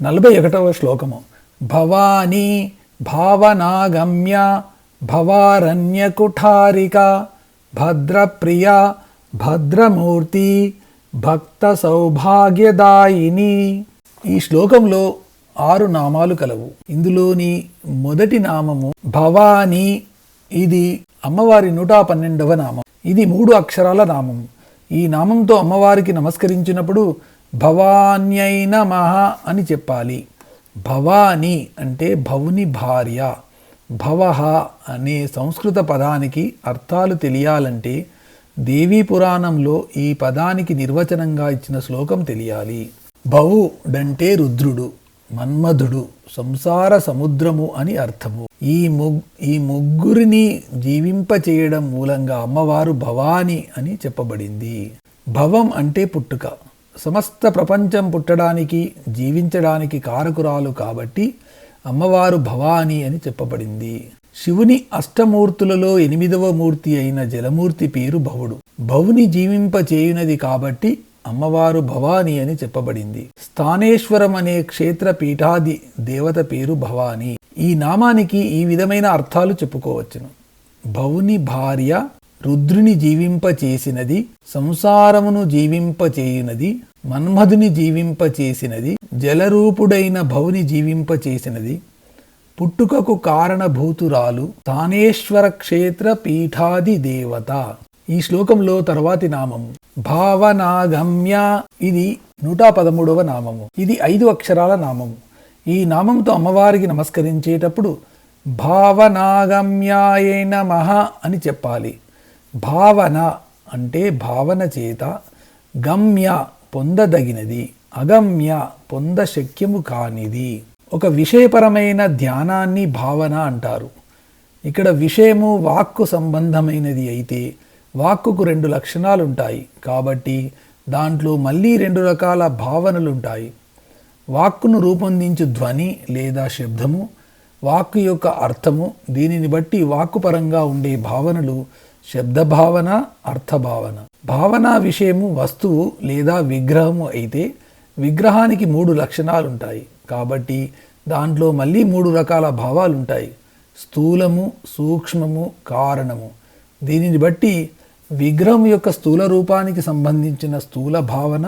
41వ శ్లోకము. భవానీ భావనాగమ్య భవారణ్యకుఠారిక భద్రప్రియ భద్రమూర్తి భక్త సౌభాగ్యదాయిని. ఈ శ్లోకంలో 6 నామాలు కలవు. ఇందులోని మొదటి నామము భవానీ. ఇది అమ్మవారి 112వ నామం. ఇది 3 అక్షరాల నామం. ఈ నామంతో అమ్మవారికి నమస్కరించినప్పుడు భవాన్యై నమః అని చెప్పాలి. భవాని అంటే భవుని భార్య. భవః అనే సంస్కృత పదానికి అర్థాలు తెలియాలంటే దేవీ పురాణంలో ఈ పదానికి నిర్వచనంగా ఇచ్చిన శ్లోకం తెలియాలి. భవుడంటే రుద్రుడు, మన్మధుడు, సంసార సముద్రము అని అర్థము. ఈ ముగ్గురిని జీవింపచేయడం మూలంగా అమ్మవారు భవాని అని చెప్పబడింది. భవం అంటే పుట్టుక. సమస్త ప్రపంచం పుట్టడానికి జీవించడానికి కారకురాలు కాబట్టి అమ్మవారు భవాని అని చెప్పబడింది. శివుని అష్టమూర్తులలో 8వ మూర్తి అయిన జలమూర్తి పేరు భవుడు. భవుని జీవింపచేయునది కాబట్టి అమ్మవారు భవాని అని చెప్పబడింది. స్థానేశ్వరం అనే క్షేత్ర పీఠాది దేవత పేరు భవాని. ఈ నామానికి ఈ విధమైన అర్థాలు చెప్పుకోవచ్చును. భవుని భార్య, రుద్రుని జీవింపచేసినది, సంసారమును జీవింపచేయునది, మన్మధుని జీవింపచేసినది, జలరూపుడైన భవుని జీవింపచేసినది, పుట్టుకకు కారణభూతురాలు, స్థానేశ్వర క్షేత్ర పీఠాది దేవత. ఈ శ్లోకంలో తర్వాతి నామము భావనాగమ్య. ఇది 113వ నామము. ఇది 5 అక్షరాల నామము. ఈ నామంతో అమ్మవారికి నమస్కరించేటప్పుడు భావనాగమ్యాయై నమః అని చెప్పాలి. భావన అంటే భావన చేత, గమ్య పొందదగినది, అగమ్య పొందశక్యము కానిది. ఒక విషయపరమైన ధ్యానాన్ని భావన అంటారు. ఇక్కడ విషయము వాక్కు సంబంధమైనది అయితే వాక్కుకు 2 లక్షణాలుంటాయి కాబట్టి దాంట్లో మళ్ళీ 2 రకాల భావనలుంటాయి. వాక్కును రూపొందించు ధ్వని లేదా శబ్దము, వాక్కు యొక్క అర్థము. దీనిని బట్టి వాక్కుపరంగా ఉండే భావనలు శబ్దభావన, అర్థభావన. భావన విషయము వస్తువు లేదా విగ్రహము అయితే విగ్రహానికి 3 లక్షణాలుంటాయి కాబట్టి దాంట్లో మళ్ళీ 3 రకాల భావాలుంటాయి. స్థూలము, సూక్ష్మము, కారణము. దీనిని బట్టి విగ్రహం యొక్క స్థూల రూపానికి సంబంధించిన స్థూల భావన,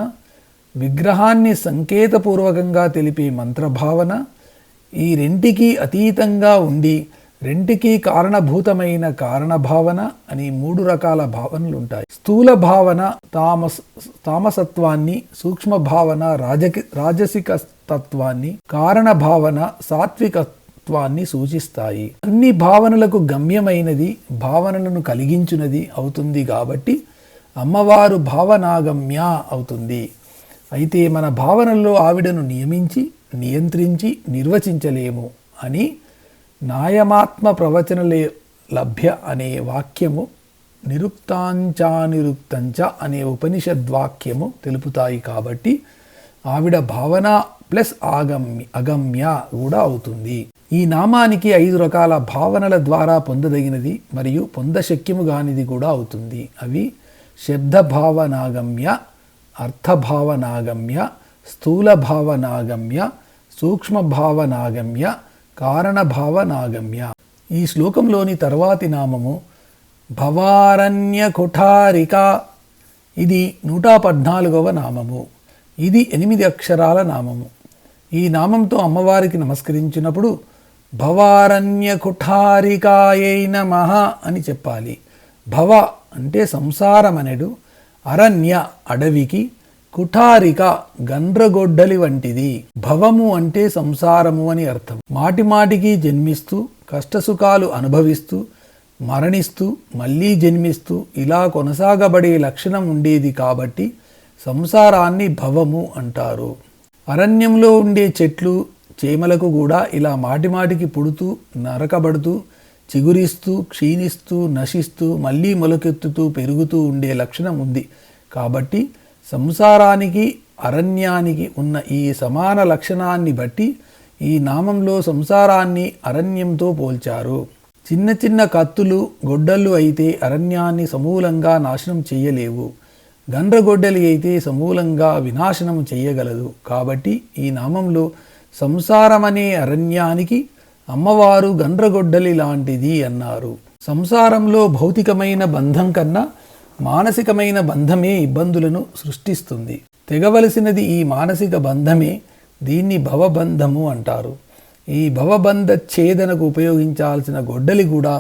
విగ్రహాన్ని సంకేతపూర్వకంగా తెలిపే మంత్రభావన, ఈ రెంటికి అతీతంగా ఉండి రెంటికి కారణభూతమైన కారణభావన అని 3 రకాల భావనలుంటాయి. స్థూల భావన తామసత్వాన్ని, సూక్ష్మ భావన రాజసిక తత్వాన్ని, కారణ భావన సాత్వికత్వాన్ని సూచిస్తాయి. అన్ని భావనలకు గమ్యమైనది, భావనలను కలిగించునది అవుతుంది కాబట్టి అమ్మవారు భావనాగమ్య అవుతుంది. అయితే మన భావనల్లో ఆవిడను నియమించి, నియంత్రించి నిర్వచించలేము అని నాయమాత్మ ప్రవచనలే లభ్య అనే వాక్యము, నిరుక్తాంచానిరుక్తంచ అనే ఉపనిషద్వాక్యము తెలుపుతాయి కాబట్టి ఆవిడ భావన ప్లస్ అగమ్య కూడా అవుతుంది. ఈ నామానికి 5 రకాల భావనల ద్వారా పొందదగినది మరియు పొందశక్యము కానిది కూడా అవుతుంది. అవి శబ్దభావనాగమ్య, అర్థభావనాగమ్య, స్థూలభావనాగమ్య, సూక్ష్మభావనాగమ్య, కారణభావనాగమ్య. ఈ శ్లోకంలోని తర్వాతి నామము భవారణ్యకుఠారిక. ఇది 114వ నామము. ఇది 8 అక్షరాల నామము. ఈ నామంతో అమ్మవారికి నమస్కరించినప్పుడు భవారణ్యకుఠారికాయై నమః అని చెప్పాలి. భవ అంటే సంసారమనెడు, అరణ్య అడవికి, కుఠారిక గండ్రగొడ్డలి వంటిది. భవము అంటే సంసారము అని అర్థం. మాటిమాటికి జన్మిస్తూ కష్టసుఖాలు అనుభవిస్తూ మరణిస్తూ మళ్ళీ జన్మిస్తూ ఇలా కొనసాగబడే లక్షణం ఉండేది కాబట్టి సంసారాన్ని భవము అంటారు. అరణ్యంలో ఉండే చెట్లు చేమలకు కూడా ఇలా మాటిమాటికి పుడుతూ నరకబడుతూ చిగురిస్తూ క్షీణిస్తూ నశిస్తూ మళ్ళీ మొలకెత్తుతూ పెరుగుతూ ఉండే లక్షణం ఉంది కాబట్టి సంసారానికి అరణ్యానికి ఉన్న ఈ సమాన లక్షణాన్ని బట్టి ఈ నామంలో సంసారాన్ని అరణ్యంతో పోల్చారు. చిన్న చిన్న కత్తులు గొడ్డళ్ళు అయితే అరణ్యాన్ని సమూలంగా నాశనం చెయ్యలేవు. గండ్రగొడ్డలి అయితే సమూలంగా వినాశనం చెయ్యగలదు. కాబట్టి ఈ నామంలో సంసారమనే అరణ్యానికి అమ్మవారు గండ్రగొడ్డలి లాంటిది అన్నారు. సంసారంలో భౌతికమైన బంధం కన్నా మానసికమైన బంధమే ఇబ్బందులను సృష్టిస్తుంది. తెగవలసినది ఈ మానసిక బంధమే. దీన్ని భవబంధము అంటారు. ఈ భవబంధ ఛేదనకు ఉపయోగించాల్సిన గొడ్డలి కూడా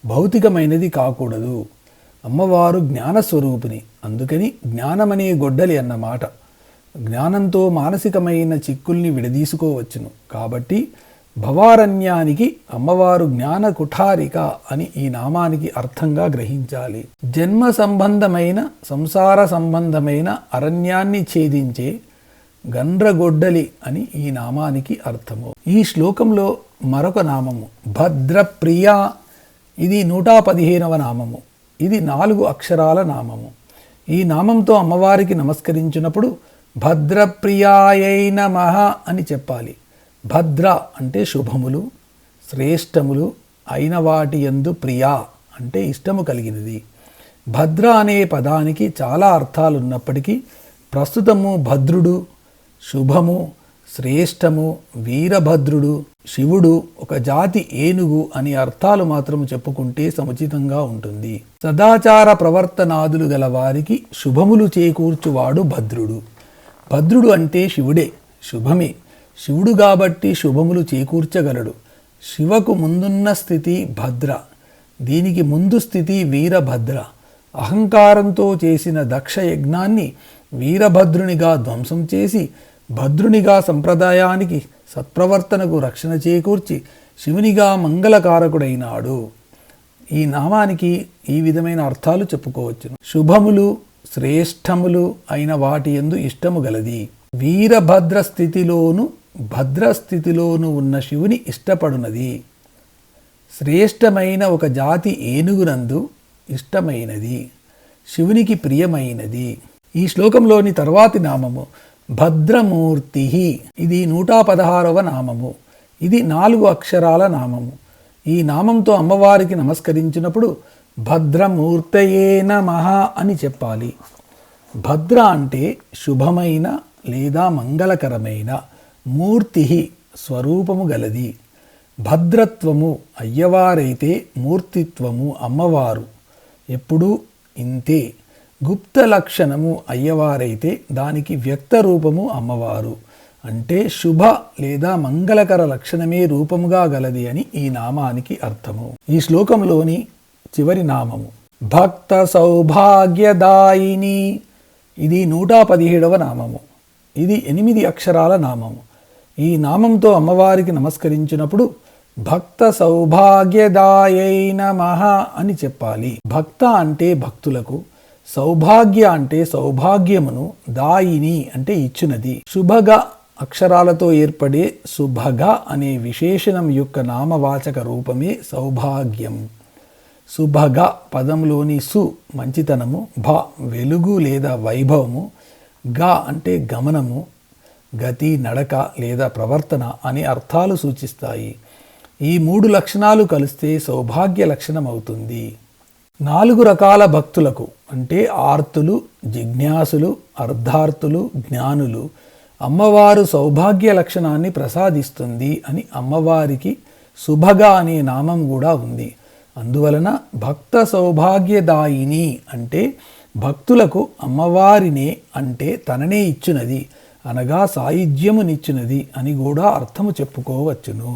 భౌతికమైనది కాకూడదు. అమ్మవారు జ్ఞానస్వరూపిణి, అందుకని జ్ఞానమనే గొడ్డలి అన్నమాట. జ్ఞానంతో మానసికమైన చిక్కుల్ని విడదీసుకోవచ్చును. కాబట్టి భవారణ్యానికి అమ్మవారు జ్ఞాన కుఠారిక అని ఈ నామానికి అర్థంగా గ్రహించాలి. జన్మ సంబంధమైన సంసార సంబంధమైన అరణ్యాన్ని ఛేదించే గండ్రగొడ్డలి అని ఈ నామానికి అర్థము. ఈ శ్లోకంలో మరొక నామము భద్రప్రియ. ఇది 115వ నామము. ఇది 4 అక్షరాల నామము. ఈ నామంతో అమ్మవారికి నమస్కరించినప్పుడు భద్రప్రియాయై నమః అని చెప్పాలి. భద్ర అంటే శుభములు, శ్రేష్టములు అయిన వాటి యందు ప్రియా అంటే ఇష్టము కలిగినది. భద్ర అనే పదానికి చాలా అర్థాలున్నప్పటికీ ప్రస్తుతము భద్రుడు, శుభము, శ్రేష్టము, వీరభద్రుడు, శివుడు, ఒక జాతి ఏనుగు అని అర్థాలు మాత్రం చెప్పుకుంటే సముచితంగా ఉంటుంది. సదాచార ప్రవర్తనాదులు గల వారికి శుభములు చేకూర్చువాడు భద్రుడు. భద్రుడు అంటే శివుడే, శుభమే. శివుడు కాబట్టి శుభములు చేకూర్చగలడు. శివకు ముందున్న స్థితి భద్ర, దీనికి ముందు స్థితి వీరభద్ర. అహంకారంతో చేసిన దక్ష యజ్ఞాన్ని వీరభద్రునిగా ధ్వంసం చేసి భద్రునిగా సంప్రదాయానికి సత్ప్రవర్తనకు రక్షణ చేకూర్చి శివునిగా మంగళకారకుడైనాడు. ఈ నామానికి ఈ విధమైన అర్థాలు చెప్పుకోవచ్చును. శుభములు, శ్రేష్టములు అయిన వాటి యందు ఇష్టము గలది. వీరభద్ర స్థితిలోను భద్రస్థితిలోను ఉన్న శివుని ఇష్టపడునది. శ్రేష్టమైన ఒక జాతి ఏనుగునందు ఇష్టమైనది, శివునికి ప్రియమైనది. ఈ శ్లోకంలోని తర్వాతి నామము భద్రమూర్తి. ఇది 116వ నామము. ఇది 4 అక్షరాల నామము. ఈ నామంతో అమ్మవారికి నమస్కరించినప్పుడు భద్రమూర్తయే నమః అని చెప్పాలి. భద్ర అంటే శుభమైన లేదా మంగళకరమైన, మూర్తి స్వరూపము గలది. భద్రత్వము అయ్యవారైతే మూర్తిత్వము అమ్మవారు ఎప్పుడూ ఇంతే. గుప్త లక్షణము అయ్యవారైతే దానికి వ్యక్త రూపము అమ్మవారు. అంటే శుభ లేదా మంగళకర లక్షణమే రూపముగా గలది అని ఈ నామానికి అర్థము. ఈ శ్లోకంలోని చివరి నామము భక్త సౌభాగ్యదాయిని. ఇది 117వ నామము. ఇది 8 అక్షరాల నామము. ఈ నామంతో అమ్మవారికి నమస్కరించినప్పుడు భక్త సౌభాగ్యదాయై నమః అని చెప్పాలి. భక్త అంటే భక్తులకు, సౌభాగ్య అంటే సౌభాగ్యమును, దాయిని అంటే ఇచ్చునది. శుభగ అక్షరాలతో ఏర్పడే శుభగ అనే విశేషణం యొక్క నామవాచక రూపమే సౌభాగ్యం. శుభగ పదంలోని సు మంచితనము, భ వెలుగు లేదా వైభవము, గ అంటే గమనము, గతి నడక లేదా ప్రవర్తన అనే అర్థాలు సూచిస్తాయి. ఈ 3 లక్షణాలు కలిస్తే సౌభాగ్య లక్షణం అవుతుంది. 4 రకాల భక్తులకు అంటే ఆర్తులు, జిజ్ఞాసులు, అర్ధార్థులు, జ్ఞానులు అమ్మవారు సౌభాగ్య లక్షణాన్ని ప్రసాదిస్తుంది అని అమ్మవారికి శుభగ అనే నామం కూడా ఉంది. అందువలన భక్త సౌభాగ్యదాయిని అంటే భక్తులకు అమ్మవారినే అంటే తననే ఇచ్చునది అనగా సాయుధ్యమునిచ్చునది అని కూడా అర్థము చెప్పుకోవచ్చును.